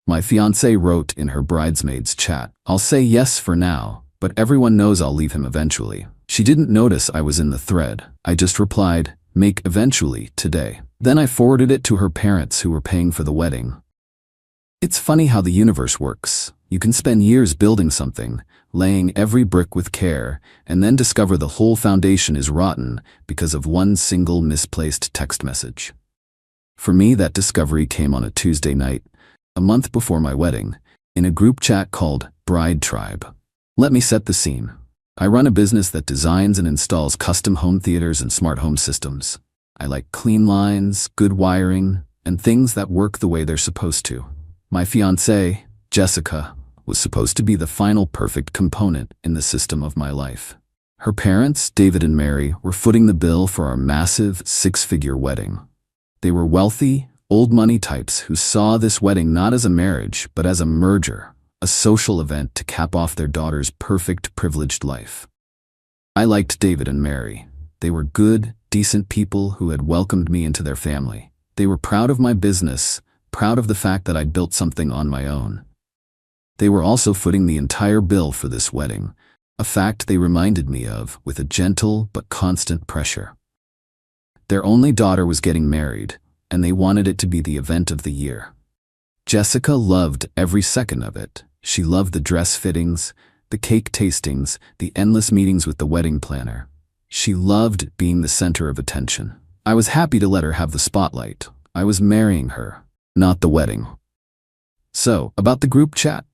My fiancée wrote in her bridesmaids chat, "I'll say yes for now, but everyone knows I'll leave him eventually." She didn't notice I was in the thread. I just replied, "Make eventually today." Then I forwarded it to her parents who were paying for the wedding. It's funny how the universe works. You can spend years building something, laying every brick with care, and then discover the whole foundation is rotten because of one single misplaced text message. For me, that discovery came on a Tuesday night, a month before my wedding, in a group chat called Bride Tribe. Let me set the scene. I run a business that designs and installs custom home theaters and smart home systems. I like clean lines, good wiring, and things that work the way they're supposed to. My fiancée, Jessica, was supposed to be the final perfect component in the system of my life. Her parents, David and Mary, were footing the bill for our massive six-figure wedding. They were wealthy, old money types who saw this wedding not as a marriage, but as a merger, a social event to cap off their daughter's perfect, privileged life. I liked David and Mary. They were good, decent people who had welcomed me into their family. They were proud of my business, proud of the fact that I'd built something on my own. They were also footing the entire bill for this wedding, a fact they reminded me of with a gentle but constant pressure. Their only daughter was getting married, and they wanted it to be the event of the year. Jessica loved every second of it. She loved the dress fittings, the cake tastings, the endless meetings with the wedding planner. She loved being the center of attention. I was happy to let her have the spotlight. I was marrying her, not the wedding. So, about the group chat.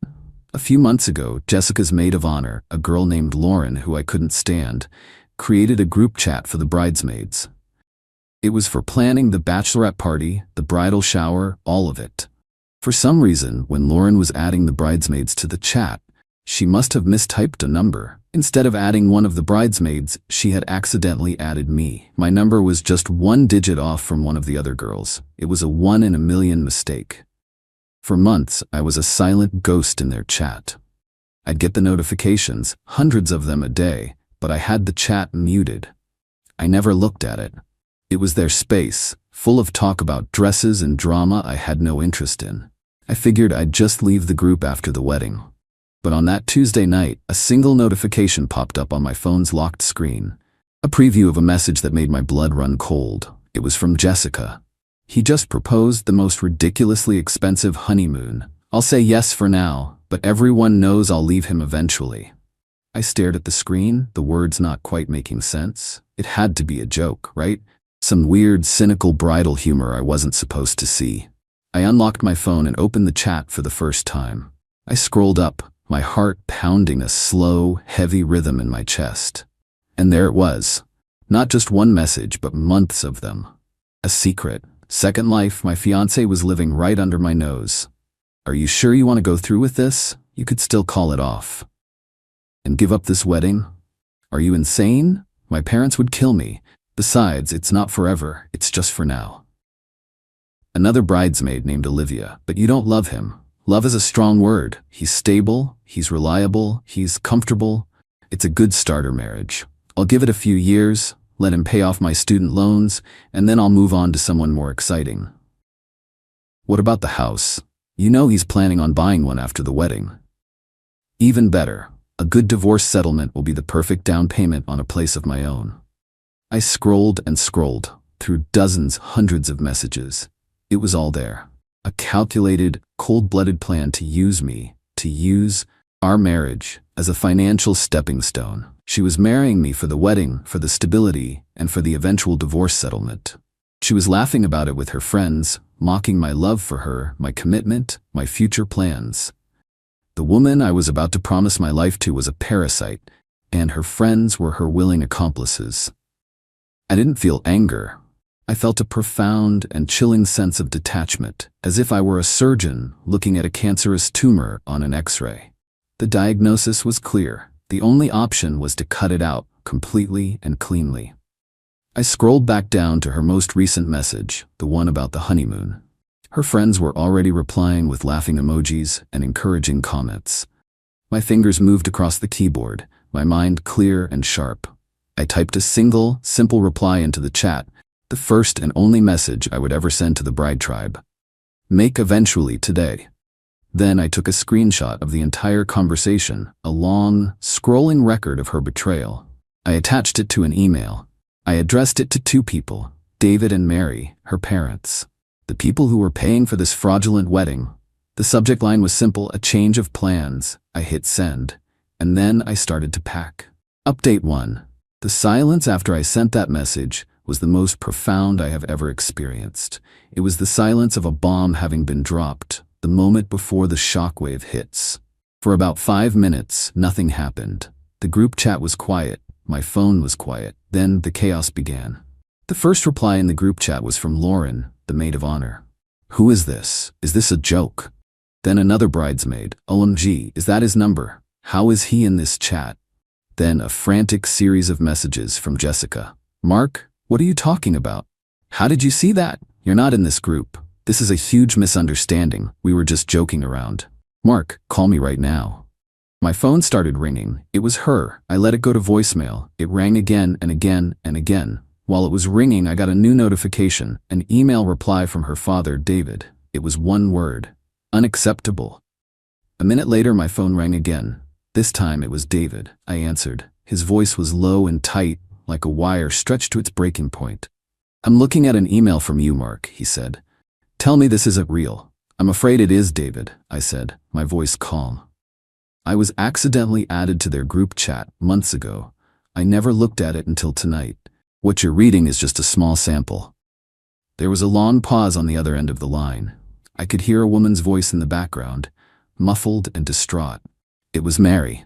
A few months ago, Jessica's maid of honor, a girl named Lauren who I couldn't stand, created a group chat for the bridesmaids. It was for planning the bachelorette party, the bridal shower, all of it. For some reason, when Lauren was adding the bridesmaids to the chat, she must have mistyped a number. Instead of adding one of the bridesmaids, she had accidentally added me. My number was just one digit off from one of the other girls. It was a 1 in a million mistake. For months, I was a silent ghost in their chat. I'd get the notifications, hundreds of them a day, but I had the chat muted. I never looked at it. It was their space, full of talk about dresses and drama I had no interest in. I figured I'd just leave the group after the wedding. But on that Tuesday night, a single notification popped up on my phone's locked screen. A preview of a message that made my blood run cold. It was from Jessica. "He just proposed the most ridiculously expensive honeymoon. I'll say yes for now, but everyone knows I'll leave him eventually." I stared at the screen, the words not quite making sense. It had to be a joke, right? Some weird, cynical bridal humor I wasn't supposed to see. I unlocked my phone and opened the chat for the first time. I scrolled up, my heart pounding a slow, heavy rhythm in my chest. And there it was. Not just one message, but months of them. A secret. Second life my fiancé was living right under my nose. "Are you sure you want to go through with this? You could still call it off. And give up this wedding? Are you insane? My parents would kill me. Besides, it's not forever, it's just for now." Another bridesmaid named Olivia, "But you don't love him. Love is a strong word. He's stable, he's reliable, he's comfortable. It's a good starter marriage. I'll give it a few years, let him pay off my student loans, and then I'll move on to someone more exciting." What about the house? You know he's planning on buying one after the wedding. Even better, a good divorce settlement will be the perfect down payment on a place of my own. I scrolled and scrolled through dozens, hundreds of messages. It was all there. A calculated, cold-blooded plan to use me, to use our marriage as a financial stepping stone. She was marrying me for the wedding, for the stability, and for the eventual divorce settlement. She was laughing about it with her friends, mocking my love for her, my commitment, my future plans. The woman I was about to promise my life to was a parasite, and her friends were her willing accomplices. I didn't feel anger. I felt a profound and chilling sense of detachment, as if I were a surgeon looking at a cancerous tumor on an X-ray. The diagnosis was clear. The only option was to cut it out, completely and cleanly. I scrolled back down to her most recent message, the one about the honeymoon. Her friends were already replying with laughing emojis and encouraging comments. My fingers moved across the keyboard, my mind clear and sharp. I typed a single, simple reply into the chat, the first and only message I would ever send to the bride tribe. "Make eventually today." Then I took a screenshot of the entire conversation, a long, scrolling record of her betrayal. I attached it to an email. I addressed it to two people, David and Mary, her parents. The people who were paying for this fraudulent wedding. The subject line was simple, a change of plans. I hit send. And then I started to pack. Update 1. The silence after I sent that message was the most profound I have ever experienced. It was the silence of a bomb having been dropped, the moment before the shockwave hits. For about 5 minutes, nothing happened. The group chat was quiet. My phone was quiet. Then the chaos began. The first reply in the group chat was from Lauren, the maid of honor. "Who is this? Is this a joke?" Then another bridesmaid. "OMG, is that his number? How is he in this chat?" Then a frantic series of messages from Jessica. "Mark, what are you talking about? How did you see that? You're not in this group. This is a huge misunderstanding. We were just joking around. Mark, call me right now." My phone started ringing. It was her. I let it go to voicemail. It rang again and again and again. While it was ringing, I got a new notification, an email reply from her father, David. It was one word: unacceptable. A minute later, my phone rang again. This time it was David. I answered. His voice was low and tight, like a wire stretched to its breaking point. "I'm looking at an email from you, Mark," he said. "Tell me this isn't real." "I'm afraid it is, David," I said, my voice calm. I was accidentally added to their group chat months ago. I never looked at it until tonight. What you're reading is just a small sample. There was a long pause on the other end of the line. I could hear a woman's voice in the background, muffled and distraught. It was Mary.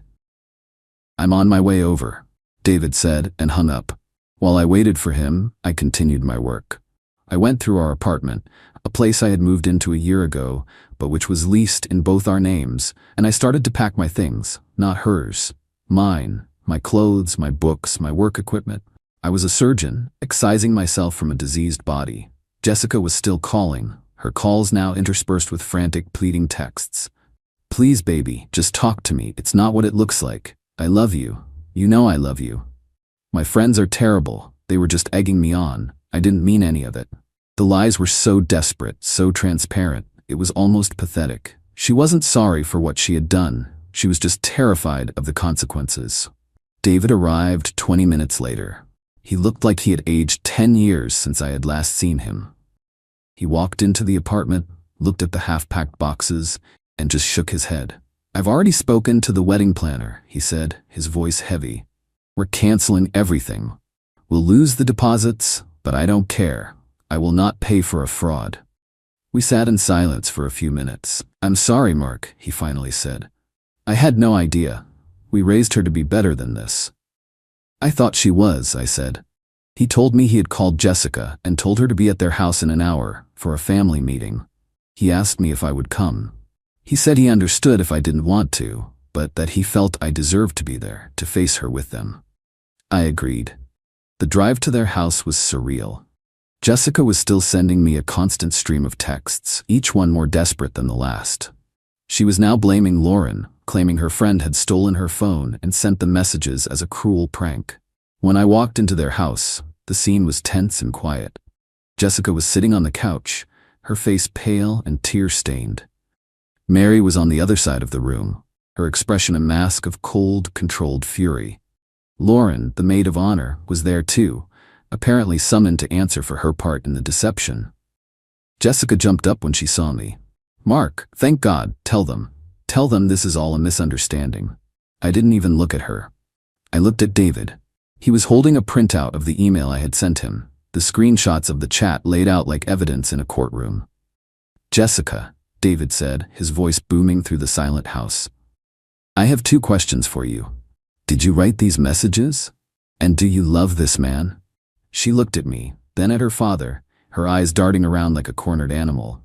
"I'm on my way over," David said and hung up. While I waited for him, I continued my work. I went through our apartment, a place I had moved into a year ago, but which was leased in both our names, and I started to pack my things, not hers, mine, my clothes, my books, my work equipment. I was a surgeon, excising myself from a diseased body. Jessica was still calling, her calls now interspersed with frantic, pleading texts. "Please, baby, just talk to me. It's not what it looks like. I love you. You know I love you. My friends are terrible. They were just egging me on. I didn't mean any of it." The lies were so desperate, so transparent. It was almost pathetic. She wasn't sorry for what she had done. She was just terrified of the consequences. David arrived 20 minutes later. He looked like he had aged 10 years since I had last seen him. He walked into the apartment, looked at the half-packed boxes, and just shook his head. "I've already spoken to the wedding planner," he said, his voice heavy. "We're canceling everything. We'll lose the deposits, but I don't care. I will not pay for a fraud." We sat in silence for a few minutes. "I'm sorry, Mark," he finally said. "I had no idea. We raised her to be better than this." "I thought she was," I said. He told me he had called Jessica and told her to be at their house in an hour for a family meeting. He asked me if I would come. He said he understood if I didn't want to, but that he felt I deserved to be there, to face her with them. I agreed. The drive to their house was surreal. Jessica was still sending me a constant stream of texts, each one more desperate than the last. She was now blaming Lauren, claiming her friend had stolen her phone and sent the messages as a cruel prank. When I walked into their house, the scene was tense and quiet. Jessica was sitting on the couch, her face pale and tear-stained. Mary was on the other side of the room, her expression a mask of cold, controlled fury. Lauren, the maid of honor, was there too, apparently summoned to answer for her part in the deception. Jessica jumped up when she saw me. "Mark, thank God, tell them this is all a misunderstanding." I didn't even look at her. I looked at David. He was holding a printout of the email I had sent him, the screenshots of the chat laid out like evidence in a courtroom. "Jessica," David said, his voice booming through the silent house. "I have 2 questions for you. Did you write these messages? And do you love this man?" She looked at me, then at her father, her eyes darting around like a cornered animal.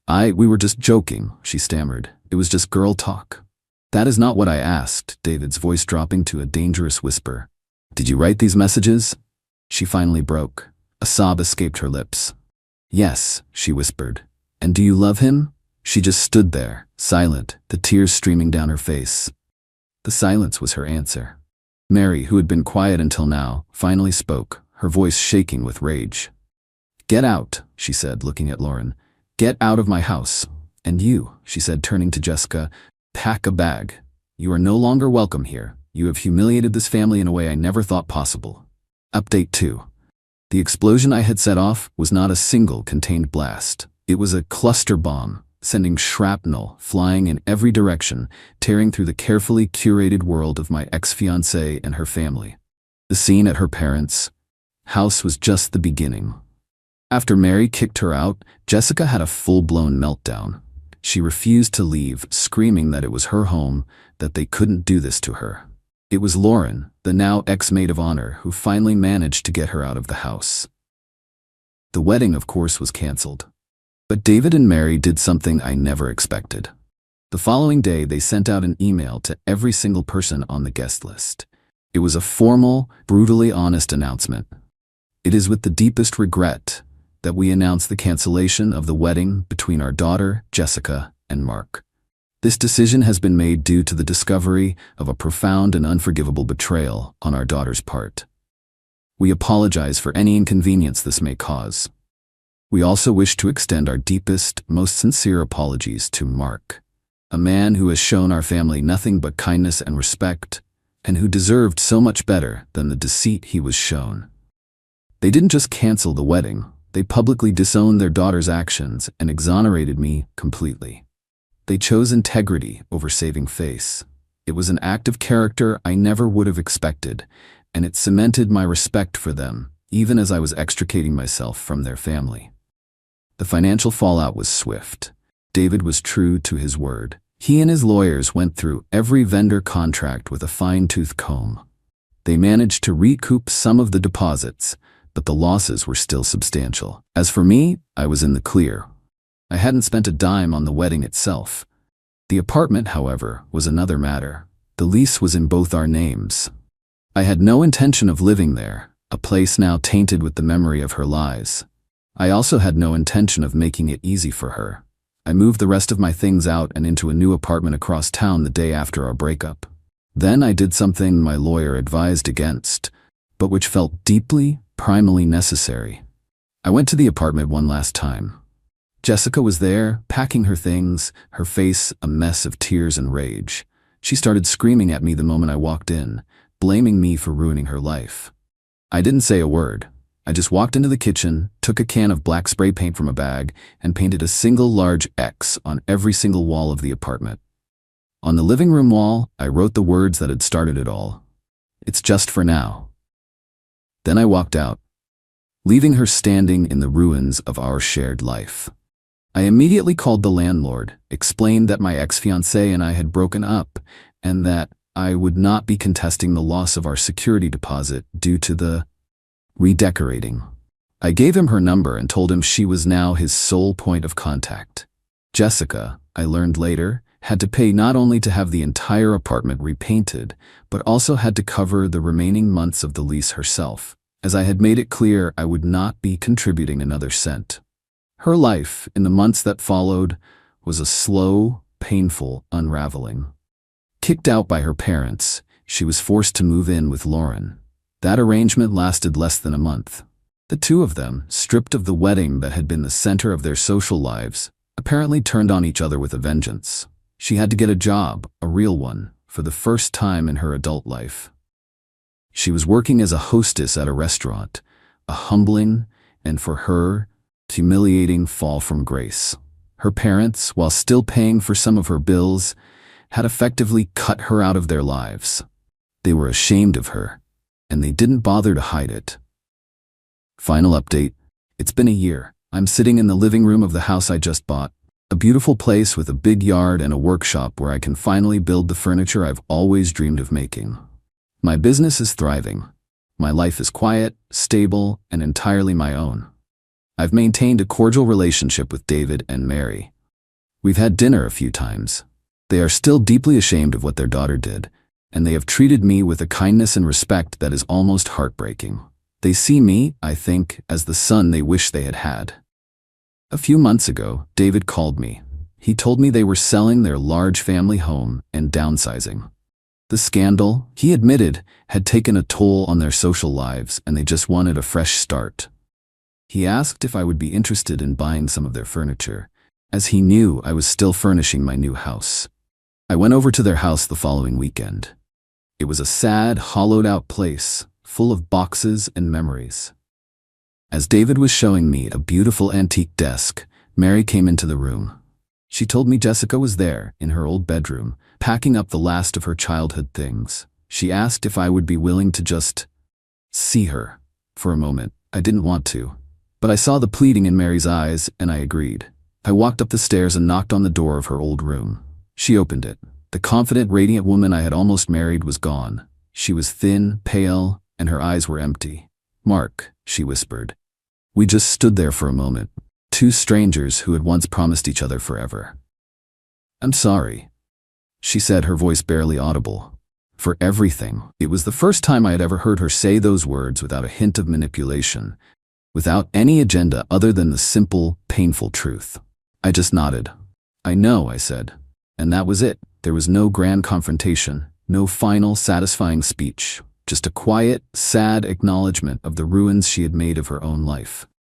We were just joking," she stammered. "It was just girl talk." "That is not what I asked," David's voice dropping to a dangerous whisper. "Did you write these messages?" She finally broke. A sob escaped her lips. "Yes," she whispered. "And do you love him?" She just stood there, silent, the tears streaming down her face. The silence was her answer. Mary, who had been quiet until now, finally spoke, her voice shaking with rage. "Get out," she said, looking at Lauren. "Get out of my house. "And you," she said, turning to Jessica, "pack a bag. You are no longer welcome here. You have humiliated this family in a way I never thought possible." Update 2. The explosion I had set off was not a single contained blast. It was a cluster bomb, sending shrapnel flying in every direction, tearing through the carefully curated world of my ex-fiancée and her family. The scene at her parents' house was just the beginning. After Mary kicked her out, Jessica had a full-blown meltdown. She refused to leave, screaming that it was her home, that they couldn't do this to her. It was Lauren, the now ex-maid of honor, who finally managed to get her out of the house. The wedding, of course, was canceled. But David and Mary did something I never expected. The following day, they sent out an email to every single person on the guest list. It was a formal, brutally honest announcement. "It is with the deepest regret that we announce the cancellation of the wedding between our daughter, Jessica, and Mark. This decision has been made due to the discovery of a profound and unforgivable betrayal on our daughter's part. We apologize for any inconvenience this may cause. We also wish to extend our deepest, most sincere apologies to Mark, a man who has shown our family nothing but kindness and respect, and who deserved so much better than the deceit he was shown." They didn't just cancel the wedding, they publicly disowned their daughter's actions and exonerated me completely. They chose integrity over saving face. It was an act of character I never would have expected, and it cemented my respect for them, even as I was extricating myself from their family. The financial fallout was swift. David was true to his word. He and his lawyers went through every vendor contract with a fine-tooth comb. They managed to recoup some of the deposits, but the losses were still substantial. As for me, I was in the clear. I hadn't spent a dime on the wedding itself. The apartment, however, was another matter. The lease was in both our names. I had no intention of living there, a place now tainted with the memory of her lies. I also had no intention of making it easy for her. I moved the rest of my things out and into a new apartment across town the day after our breakup. Then I did something my lawyer advised against, but which felt deeply, primally necessary. I went to the apartment one last time. Jessica was there, packing her things, her face a mess of tears and rage. She started screaming at me the moment I walked in, blaming me for ruining her life. I didn't say a word. I just walked into the kitchen, took a can of black spray paint from a bag, and painted a single large X on every single wall of the apartment. On the living room wall, I wrote the words that had started it all. "It's just for now." Then I walked out, leaving her standing in the ruins of our shared life. I immediately called the landlord, explained that my ex-fiancée and I had broken up, and that I would not be contesting the loss of our security deposit due to the redecorating. I gave him her number and told him she was now his sole point of contact. Jessica, I learned later, had to pay not only to have the entire apartment repainted, but also had to cover the remaining months of the lease herself, as I had made it clear I would not be contributing another cent. Her life, in the months that followed, was a slow, painful unraveling. Kicked out by her parents, she was forced to move in with Lauren. That arrangement lasted less than a month. The two of them, stripped of the wedding that had been the center of their social lives, apparently turned on each other with a vengeance. She had to get a job, a real one, for the first time in her adult life. She was working as a hostess at a restaurant, a humbling, and for her, humiliating fall from grace. Her parents, while still paying for some of her bills, had effectively cut her out of their lives. They were ashamed of her, and they didn't bother to hide it. Final update. It's been a year. I'm sitting in the living room of the house I just bought, a beautiful place with a big yard and a workshop where I can finally build the furniture I've always dreamed of making. My business is thriving. My life is quiet, stable, and entirely my own. I've maintained a cordial relationship with David and Mary. We've had dinner a few times. They are still deeply ashamed of what their daughter did, and they have treated me with a kindness and respect that is almost heartbreaking. They see me, I think, as the son they wish they had had. A few months ago, David called me. He told me they were selling their large family home and downsizing. The scandal, he admitted, had taken a toll on their social lives and they just wanted a fresh start. He asked if I would be interested in buying some of their furniture, as he knew I was still furnishing my new house. I went over to their house the following weekend. It was a sad, hollowed-out place, full of boxes and memories. As David was showing me a beautiful antique desk, Mary came into the room. She told me Jessica was there, in her old bedroom, packing up the last of her childhood things. She asked if I would be willing to just see her. For a moment, I didn't want to, but I saw the pleading in Mary's eyes, and I agreed. I walked up the stairs and knocked on the door of her old room. She opened it. The confident, radiant woman I had almost married was gone. She was thin, pale, and her eyes were empty. "Mark," she whispered. We just stood there for a moment, two strangers who had once promised each other forever. "I'm sorry," she said, her voice barely audible. "For everything." It was the first time I had ever heard her say those words without a hint of manipulation, without any agenda other than the simple, painful truth. I just nodded. "I know," I said. And that was it. There was no grand confrontation, no final, satisfying speech, just a quiet, sad acknowledgement of the ruins she had made of her own life.